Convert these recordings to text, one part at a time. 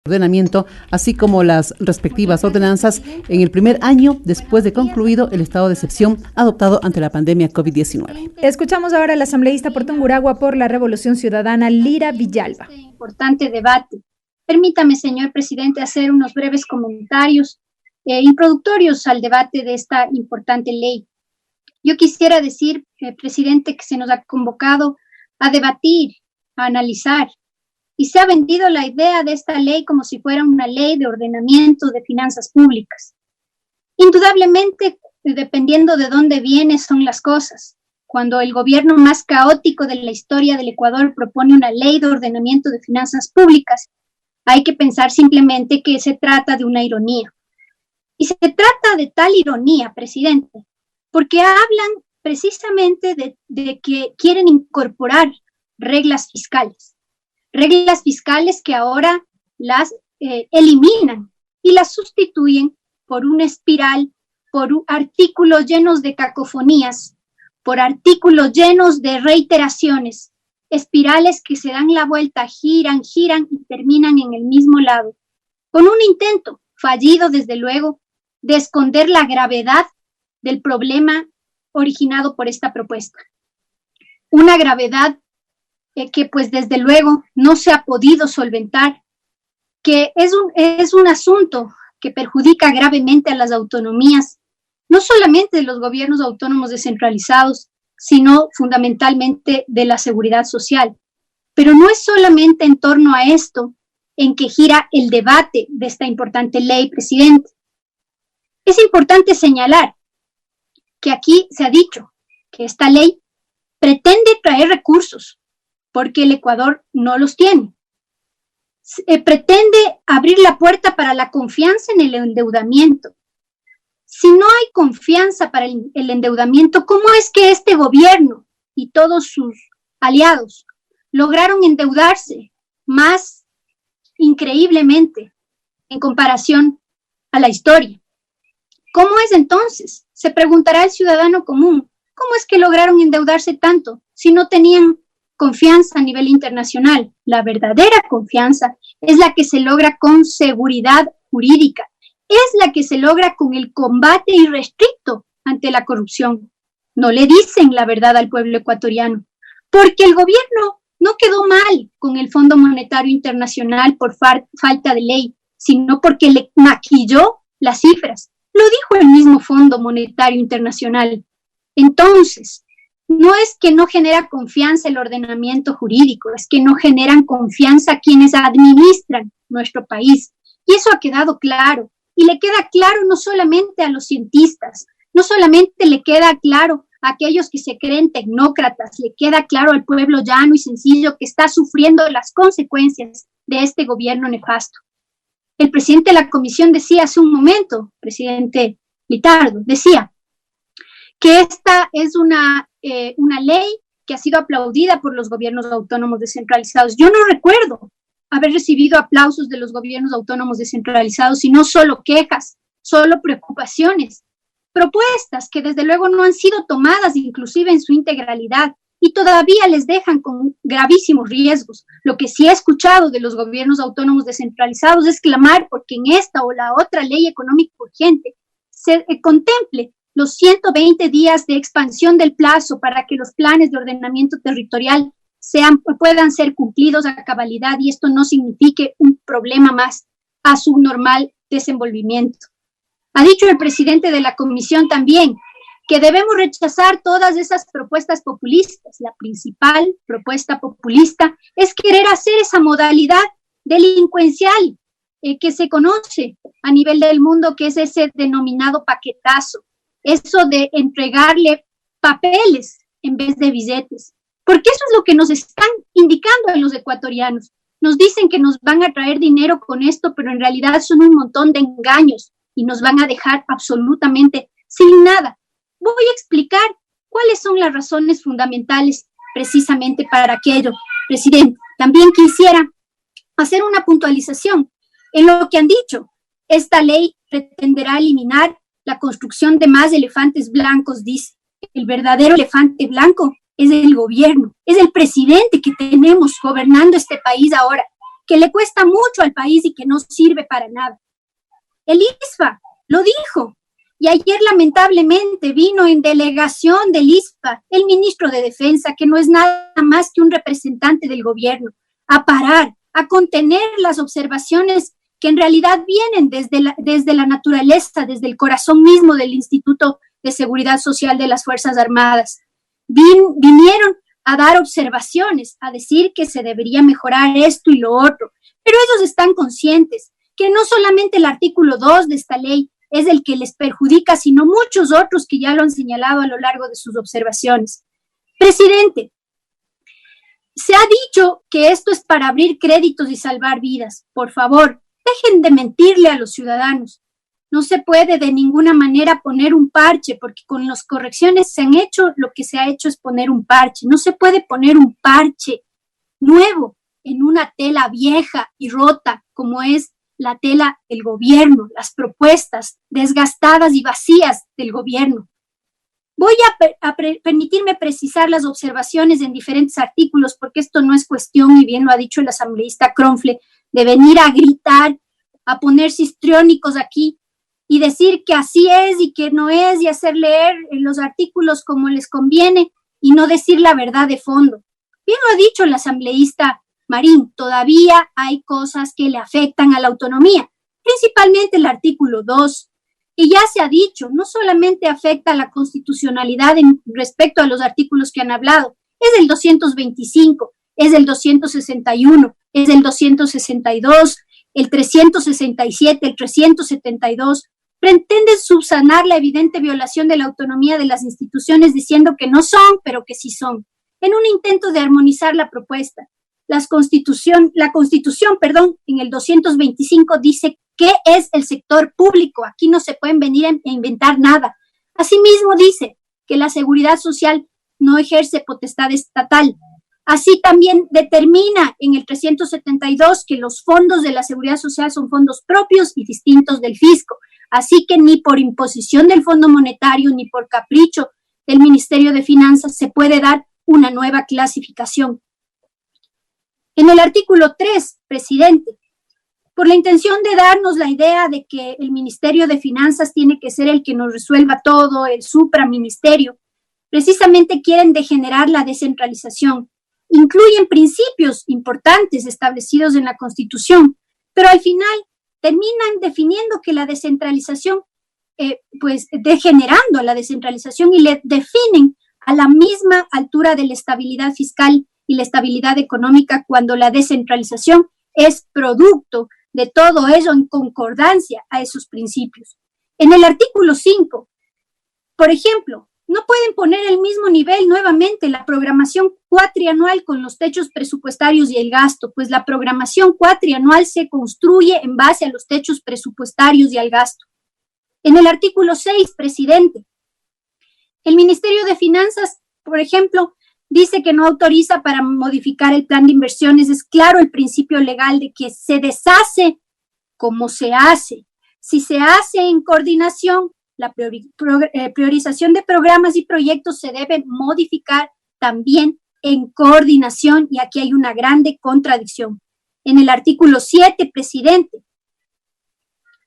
ordenamiento, así como las respectivas ordenanzas en el primer año después de concluido el estado de excepción adoptado ante la pandemia COVID-19. Escuchamos ahora a la asambleísta por Tungurahua por la Revolución Ciudadana, Lira Villalba. Importante debate. Permítame, señor presidente, hacer unos breves comentarios introductorios al debate de esta importante ley. Yo quisiera decir, presidente, que se nos ha convocado a debatir, a analizar, y se ha vendido la idea de esta ley como si fuera una ley de ordenamiento de finanzas públicas. Indudablemente, dependiendo de dónde vienen, son las cosas. Cuando el gobierno más caótico de la historia del Ecuador propone una ley de ordenamiento de finanzas públicas, hay que pensar simplemente que se trata de una ironía. Y se trata de tal ironía, presidente, porque hablan precisamente de que quieren incorporar reglas fiscales que ahora las eliminan y las sustituyen por una espiral, por artículos llenos de cacofonías, por artículos llenos de reiteraciones, espirales que se dan la vuelta, giran y terminan en el mismo lado, con un intento fallido, desde luego, de esconder la gravedad del problema originado por esta propuesta. Una gravedad que pues desde luego no se ha podido solventar, que es un asunto que perjudica gravemente a las autonomías, no solamente de los gobiernos autónomos descentralizados, sino fundamentalmente de la seguridad social. Pero no es solamente en torno a esto en que gira el debate de esta importante ley, presidente. Es importante señalar que aquí se ha dicho que esta ley pretende traer recursos, porque el Ecuador no los tiene. Pretende abrir la puerta para la confianza en el endeudamiento. Si no hay confianza para el endeudamiento, ¿cómo es que este gobierno y todos sus aliados lograron endeudarse más increíblemente en comparación a la historia? ¿Cómo es entonces? Se preguntará el ciudadano común, ¿cómo es que lograron endeudarse tanto si no tenían confianza a nivel internacional? La verdadera confianza es la que se logra con seguridad jurídica, es la que se logra con el combate irrestricto ante la corrupción. No le dicen la verdad al pueblo ecuatoriano, porque el gobierno no quedó mal con el Fondo Monetario Internacional por falta de ley, sino porque le maquilló las cifras. Lo dijo el mismo Fondo Monetario Internacional. Entonces, no es que no genera confianza el ordenamiento jurídico, es que no generan confianza quienes administran nuestro país. Y eso ha quedado claro. Y le queda claro no solamente a los cientistas, no solamente le queda claro a aquellos que se creen tecnócratas, le queda claro al pueblo llano y sencillo que está sufriendo las consecuencias de este gobierno nefasto. El presidente de la comisión decía hace un momento, presidente Litardo, decía que esta es una ley que ha sido aplaudida por los gobiernos autónomos descentralizados. Yo no recuerdo haber recibido aplausos de los gobiernos autónomos descentralizados, sino solo quejas, solo preocupaciones, propuestas que desde luego no han sido tomadas inclusive en su integralidad y todavía les dejan con gravísimos riesgos. Lo que sí he escuchado de los gobiernos autónomos descentralizados es clamar porque en esta o la otra ley económica urgente se contemple los 120 días de expansión del plazo para que los planes de ordenamiento territorial puedan ser cumplidos a cabalidad y esto no signifique un problema más a su normal desenvolvimiento. Ha dicho el presidente de la comisión también que debemos rechazar todas esas propuestas populistas. La principal propuesta populista es querer hacer esa modalidad delincuencial que se conoce a nivel del mundo, que es ese denominado paquetazo. Eso de entregarle papeles en vez de billetes, porque eso es lo que nos están indicando a los ecuatorianos. Nos dicen que nos van a traer dinero con esto, pero en realidad son un montón de engaños y nos van a dejar absolutamente sin nada. Voy a explicar cuáles son las razones fundamentales precisamente para aquello, presidente. También quisiera hacer una puntualización en lo que han dicho. Esta ley pretenderá eliminar la construcción de más elefantes blancos, dice. El verdadero elefante blanco es el gobierno, es el presidente que tenemos gobernando este país ahora. que le cuesta mucho al país y que no sirve para nada. El ISFA lo dijo. Y ayer lamentablemente vino en delegación del ISFA el ministro de Defensa, que no es nada más que un representante del gobierno, a parar, a contener las observaciones que en realidad vienen desde la naturaleza, desde el corazón mismo del Instituto de Seguridad Social de las Fuerzas Armadas. Vinieron a dar observaciones, a decir que se debería mejorar esto y lo otro, pero ellos están conscientes que no solamente el artículo 2 de esta ley es el que les perjudica, sino muchos otros que ya lo han señalado a lo largo de sus observaciones. Presidente, se ha dicho que esto es para abrir créditos y salvar vidas. Por favor, dejen de mentirle a los ciudadanos. No se puede de ninguna manera poner un parche, porque con las correcciones se han hecho, lo que se ha hecho es poner un parche. No se puede poner un parche nuevo en una tela vieja y rota, como es la tela del gobierno, las propuestas desgastadas y vacías del gobierno. Voy a permitirme precisar las observaciones en diferentes artículos, porque esto no es cuestión, y bien lo ha dicho el asambleísta Kronfle, de venir a gritar, a ponerse histriónicos aquí y decir que así es y que no es, y hacer leer los artículos como les conviene y no decir la verdad de fondo. Bien lo ha dicho el asambleísta Marín, todavía hay cosas que le afectan a la autonomía, principalmente el artículo 2, que ya se ha dicho, no solamente afecta a la constitucionalidad en respecto a los artículos que han hablado, es el 225, es el 261, es el 262, el 367, el 372, pretenden subsanar la evidente violación de la autonomía de las instituciones diciendo que no son, pero que sí son, en un intento de armonizar la propuesta. La Constitución, en el 225 dice qué es el sector público. Aquí no se pueden venir a inventar nada. Asimismo dice que la seguridad social no ejerce potestad estatal. Así también determina en el 372 que los fondos de la seguridad social son fondos propios y distintos del fisco. Así que ni por imposición del Fondo Monetario ni por capricho del Ministerio de Finanzas se puede dar una nueva clasificación. En el artículo 3, presidente, por la intención de darnos la idea de que el Ministerio de Finanzas tiene que ser el que nos resuelva todo, el supraministerio, precisamente quieren degenerar la descentralización. Incluyen principios importantes establecidos en la Constitución, pero al final terminan definiendo que la descentralización, degenerando la descentralización y le definen a la misma altura de la estabilidad fiscal y la estabilidad económica, cuando la descentralización es producto de todo ello en concordancia a esos principios. En el artículo 5, por ejemplo, no pueden poner el mismo nivel nuevamente la programación cuatrianual con los techos presupuestarios y el gasto, pues la programación cuatrianual se construye en base a los techos presupuestarios y al gasto. En el artículo 6, presidente, el Ministerio de Finanzas, por ejemplo, dice que no autoriza para modificar el plan de inversiones. Es claro el principio legal de que se deshace como se hace. Si se hace en coordinación, la priorización de programas y proyectos se debe modificar también en coordinación, y aquí hay una grande contradicción. En el artículo 7, presidente,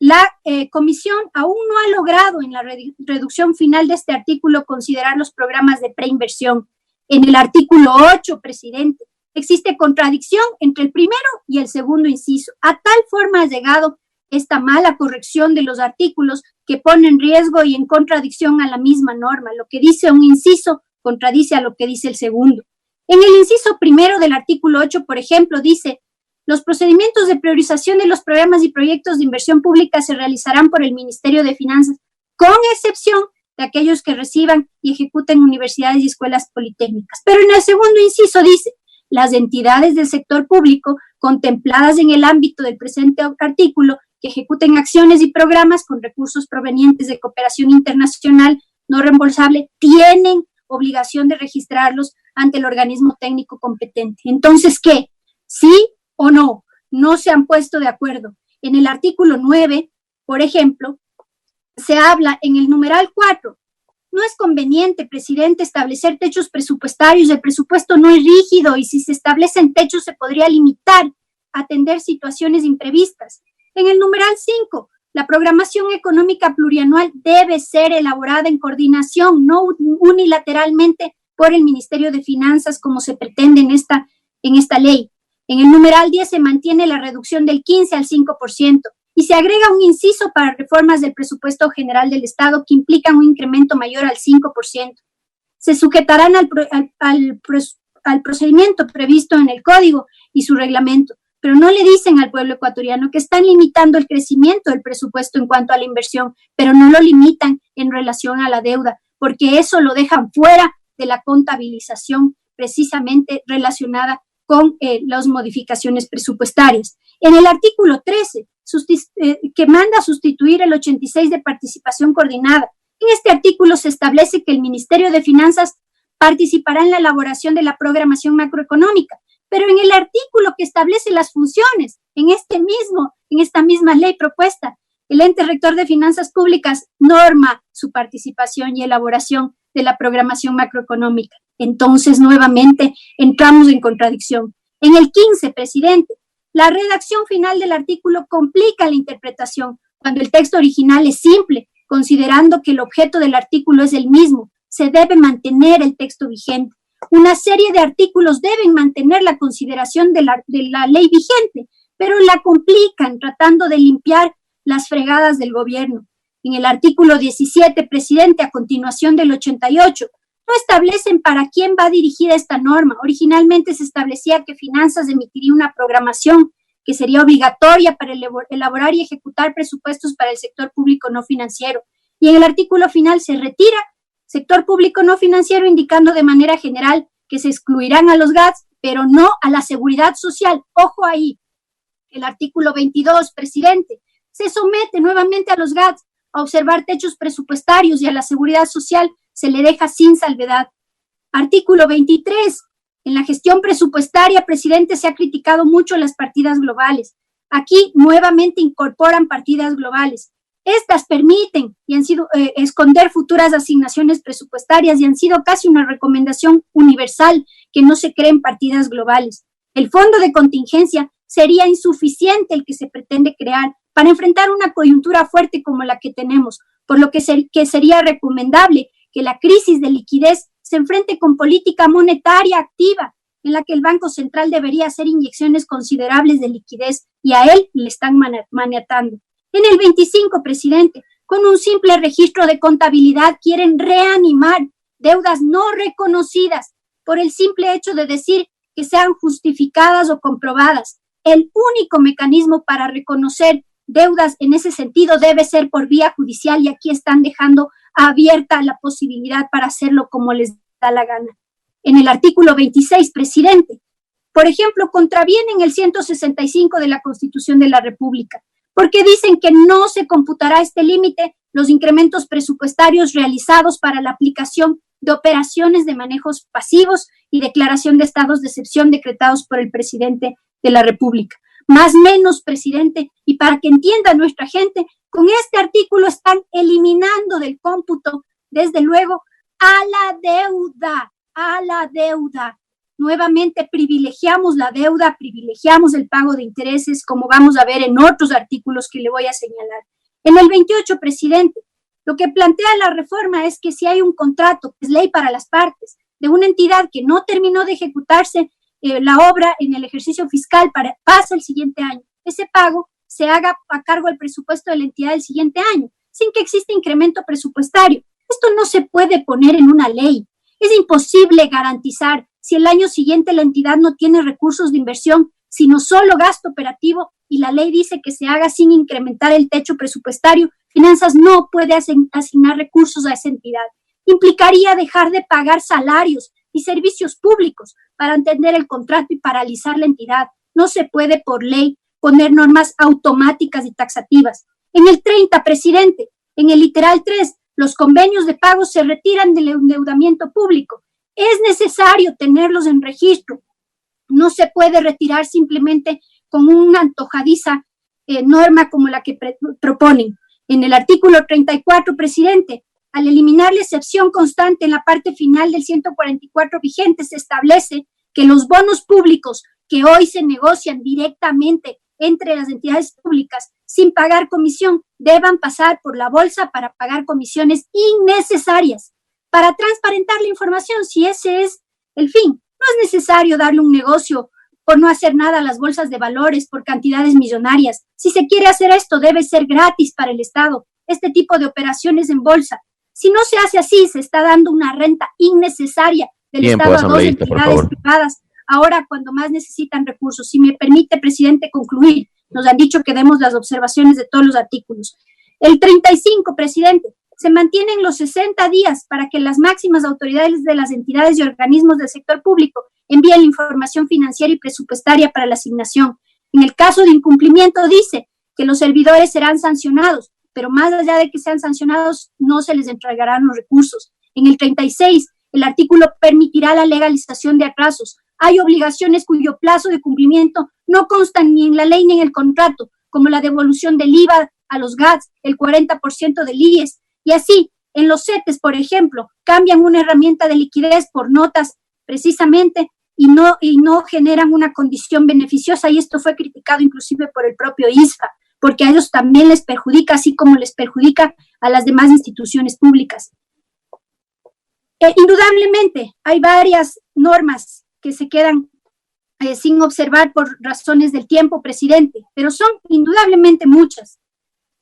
la comisión aún no ha logrado en la reducción final de este artículo considerar los programas de preinversión. En el artículo 8, presidente, existe contradicción entre el primero y el segundo inciso. A tal forma ha llegado esta mala corrección de los artículos que pone en riesgo y en contradicción a la misma norma. Lo que dice un inciso contradice a lo que dice el segundo. En el inciso primero del artículo 8, por ejemplo, dice: los procedimientos de priorización de los programas y proyectos de inversión pública se realizarán por el Ministerio de Finanzas, con excepción de aquellos que reciban y ejecuten universidades y escuelas politécnicas. Pero en el segundo inciso dice: las entidades del sector público contempladas en el ámbito del presente artículo que ejecuten acciones y programas con recursos provenientes de cooperación internacional no reembolsable tienen obligación de registrarlos ante el organismo técnico competente. Entonces, ¿qué? ¿Sí o no? No se han puesto de acuerdo. En el artículo 9, por ejemplo, se habla en el numeral 4. No es conveniente, presidente, establecer techos presupuestarios. El presupuesto no es rígido y si se establecen techos se podría limitar atender situaciones imprevistas. En el numeral 5, la programación económica plurianual debe ser elaborada en coordinación, no unilateralmente por el Ministerio de Finanzas, como se pretende en esta ley. En el numeral 10 se mantiene la reducción del 15 al 5% y se agrega un inciso para reformas del presupuesto general del Estado que implican un incremento mayor al 5%. Se sujetarán al procedimiento previsto en el Código y su reglamento, pero no le dicen al pueblo ecuatoriano que están limitando el crecimiento del presupuesto en cuanto a la inversión, pero no lo limitan en relación a la deuda, porque eso lo dejan fuera de la contabilización precisamente relacionada con las modificaciones presupuestarias. En el artículo 13, que manda sustituir el 86 de participación coordinada, en este artículo se establece que el Ministerio de Finanzas participará en la elaboración de la programación macroeconómica, pero en el artículo que establece las funciones, en esta misma ley propuesta, el ente rector de finanzas públicas norma su participación y elaboración de la programación macroeconómica. Entonces, nuevamente, entramos en contradicción. En el 15, presidente, la redacción final del artículo complica la interpretación cuando el texto original es simple, considerando que el objeto del artículo es el mismo. Se debe mantener el texto vigente. Una serie de artículos deben mantener la consideración de la ley vigente, pero la complican tratando de limpiar las fregadas del gobierno. En el artículo 17, presidente, a continuación del 88, no establecen para quién va dirigida esta norma. Originalmente se establecía que Finanzas emitiría una programación que sería obligatoria para elaborar y ejecutar presupuestos para el sector público no financiero. Y en el artículo final se retira sector público no financiero, indicando de manera general que se excluirán a los GATS, pero no a la seguridad social. Ojo ahí. El artículo 22, presidente, se somete nuevamente a los GATS a observar techos presupuestarios y a la seguridad social se le deja sin salvedad. Artículo 23. En la gestión presupuestaria, presidente, se ha criticado mucho las partidas globales. Aquí nuevamente incorporan partidas globales. Estas permiten y han sido esconder futuras asignaciones presupuestarias y han sido casi una recomendación universal que no se creen partidas globales. El fondo de contingencia sería insuficiente el que se pretende crear para enfrentar una coyuntura fuerte como la que tenemos, por lo que sería recomendable que la crisis de liquidez se enfrente con política monetaria activa, en la que el Banco Central debería hacer inyecciones considerables de liquidez y a él le están maniatando. En el 25, presidente, con un simple registro de contabilidad quieren reanimar deudas no reconocidas por el simple hecho de decir que sean justificadas o comprobadas. El único mecanismo para reconocer deudas en ese sentido debe ser por vía judicial y aquí están dejando abierta la posibilidad para hacerlo como les da la gana. En el artículo 26, presidente, por ejemplo, contravienen el 165 de la Constitución de la República, porque dicen que no se computará este límite los incrementos presupuestarios realizados para la aplicación de operaciones de manejos pasivos y declaración de estados de excepción decretados por el presidente de la República. Más o menos, presidente, y para que entienda nuestra gente, con este artículo están eliminando del cómputo, desde luego, a la deuda. Nuevamente privilegiamos la deuda, privilegiamos el pago de intereses, como vamos a ver en otros artículos que le voy a señalar. En el 28, presidente, lo que plantea la reforma es que si hay un contrato, que es ley para las partes, de una entidad que no terminó de ejecutarse la obra en el ejercicio fiscal pasa el siguiente año, ese pago se haga a cargo del presupuesto de la entidad del siguiente año, sin que exista incremento presupuestario. Esto no se puede poner en una ley. Es imposible garantizar si el año siguiente la entidad no tiene recursos de inversión, sino solo gasto operativo, y la ley dice que se haga sin incrementar el techo presupuestario. Finanzas no puede asignar recursos a esa entidad. Implicaría dejar de pagar salarios y servicios públicos para entender el contrato y paralizar la entidad. No se puede por ley poner normas automáticas y taxativas. En el 30, presidente, en el literal 3, los convenios de pago se retiran del endeudamiento público. Es necesario tenerlos en registro. No se puede retirar simplemente con una antojadiza norma como la que proponen. En el artículo 34, presidente, al eliminar la excepción constante en la parte final del 144 vigente, se establece que los bonos públicos que hoy se negocian directamente entre las entidades públicas sin pagar comisión, deban pasar por la bolsa para pagar comisiones innecesarias, para transparentar la información, si ese es el fin. No es necesario darle un negocio por no hacer nada a las bolsas de valores por cantidades millonarias. Si se quiere hacer esto, debe ser gratis para el Estado, este tipo de operaciones en bolsa. Si no se hace así, se está dando una renta innecesaria del Estado a dos entidades privadas, ahora cuando más necesitan recursos. Si me permite, presidente, concluir. Nos han dicho que demos las observaciones de todos los artículos. El 35, presidente, se mantienen los 60 días para que las máximas autoridades de las entidades y organismos del sector público envíen la información financiera y presupuestaria para la asignación. En el caso de incumplimiento, dice que los servidores serán sancionados, pero más allá de que sean sancionados, no se les entregarán los recursos. En el 36, el artículo permitirá la legalización de atrasos. Hay obligaciones cuyo plazo de cumplimiento no constan ni en la ley ni en el contrato, como la devolución del IVA a los GATS, el 40% del IES, y así, en los CETES, por ejemplo, cambian una herramienta de liquidez por notas, precisamente, y no generan una condición beneficiosa, y esto fue criticado inclusive por el propio ISFA, porque a ellos también les perjudica, así como les perjudica a las demás instituciones públicas. Indudablemente, hay varias normas que se quedan sin observar por razones del tiempo, presidente, pero son indudablemente muchas.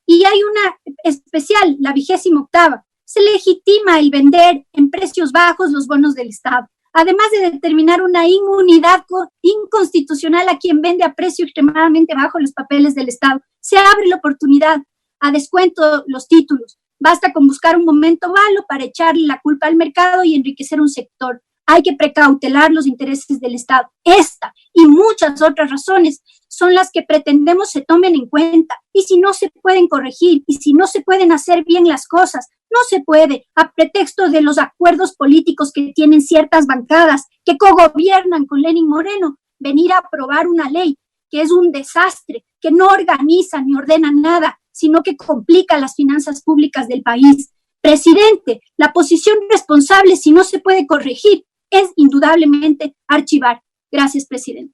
Y hay una especial, la 28ª, se legitima el vender en precios bajos los bonos del Estado, además de determinar una inmunidad inconstitucional a quien vende a precio extremadamente bajo los papeles del Estado. Se abre la oportunidad a descuento los títulos. Basta con buscar un momento malo para echarle la culpa al mercado y enriquecer un sector. Hay que precautelar los intereses del Estado. Esta y muchas otras razones son las que pretendemos se tomen en cuenta. Y si no se pueden corregir, y si no se pueden hacer bien las cosas, no se puede, a pretexto de los acuerdos políticos que tienen ciertas bancadas que cogobiernan con Lenín Moreno, venir a aprobar una ley que es un desastre, que no organiza ni ordena nada, sino que complica las finanzas públicas del país. Presidente, la posición responsable, si no se puede corregir, es indudablemente archivar. Gracias, presidente.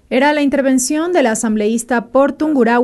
Era la intervención del asambleísta por Tungurahua.